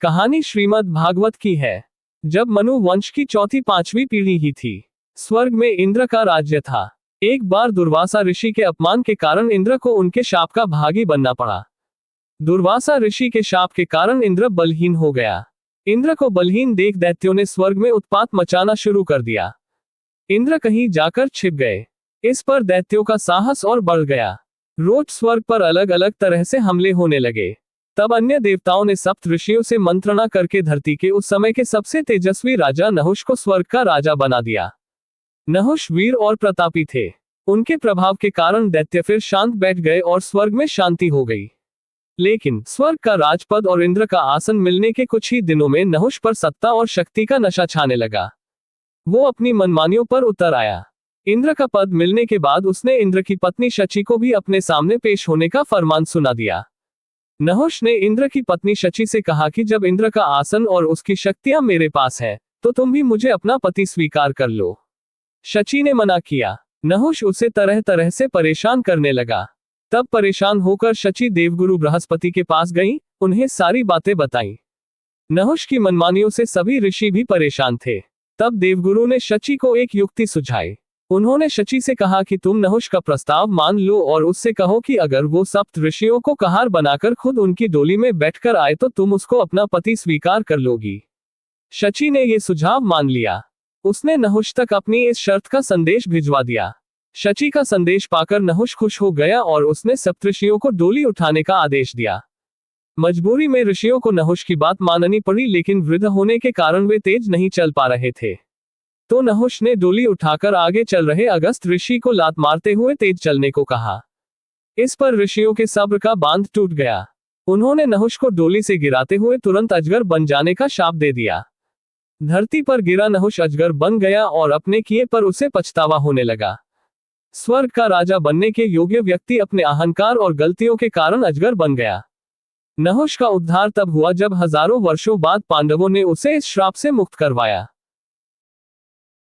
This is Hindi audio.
कहानी श्रीमद् भागवत की है। जब मनु वंश की चौथी पांचवी पीढ़ी ही थी, स्वर्ग में इंद्र का राज्य था। एक बार दुर्वासा ऋषि के अपमान के कारण इंद्र को उनके शाप का भागी बनना पड़ा। दुर्वासा ऋषि के शाप के कारण इंद्र बलहीन हो गया। इंद्र को बलहीन देख दैत्यों ने स्वर्ग में उत्पात मचाना शुरू कर दिया। इंद्र कहीं जाकर छिप गए। इस पर दैत्यों का साहस और बढ़ गया। रोज स्वर्ग पर अलग अलग तरह से हमले होने लगे। तब अन्य देवताओं ने सप्त ऋषियों से मंत्रणा करके धरती के उस समय के सबसे तेजस्वी राजा नहुष को स्वर्ग का राजा बना दिया। नहुष वीर और प्रतापी थे। उनके प्रभाव के कारण दैत्य फिर शांत बैठ गए और स्वर्ग में शांति हो गई। लेकिन स्वर्ग का राजपद और इंद्र का आसन मिलने के कुछ ही दिनों में नहुष पर सत्ता और शक्ति का नशा छाने लगा। वो अपनी मनमानियों पर उतर आया। इंद्र का पद मिलने के बाद उसने इंद्र की पत्नी शची को भी अपने सामने पेश होने का फरमान सुना दिया। नहुष ने इंद्र की पत्नी शची से कहा कि जब इंद्र का आसन और उसकी शक्तियां मेरे पास है, तो तुम भी मुझे अपना पति स्वीकार कर लो। शची ने मना किया। नहुष उसे तरह तरह से परेशान करने लगा। तब परेशान होकर शची देवगुरु बृहस्पति के पास गई, उन्हें सारी बातें बताई। नहुष की मनमानियों से सभी ऋषि भी परेशान थे। तब देवगुरु ने शची को एक युक्ति सुझाई। उन्होंने शची से कहा कि तुम नहुष का प्रस्ताव मान लो और उससे कहो कि अगर वो सप्त ऋषियों को कहार बनाकर खुद उनकी डोली में बैठकर आए तो तुम उसको अपना पति स्वीकार कर लोगी। शची ने ये सुझाव मान लिया। उसने नहुष तक अपनी इस शर्त का संदेश भिजवा दिया। शची का संदेश पाकर नहुष खुश हो गया और उसने सप्तऋषियों को डोली उठाने का आदेश दिया। मजबूरी में ऋषियों को नहुष की बात माननी पड़ी, लेकिन वृद्ध होने के कारण वे तेज नहीं चल पा रहे थे। तो नहुष ने डोली उठाकर आगे चल रहे अगस्त ऋषि को लात मारते हुए तेज चलने को कहा। इस पर ऋषियों के सब्र का बांध टूट गया। उन्होंने नहुष को डोली से गिराते हुए तुरंत अजगर बन जाने का शाप दे दिया। धरती पर गिरा नहुष अजगर बन गया और अपने किए पर उसे पछतावा होने लगा। स्वर्ग का राजा बनने के योग्य व्यक्ति अपने अहंकार और गलतियों के कारण अजगर बन गया। नहुष का उद्धार तब हुआ जब हजारों वर्षों बाद पांडवों ने उसे इस श्राप से मुक्त करवाया।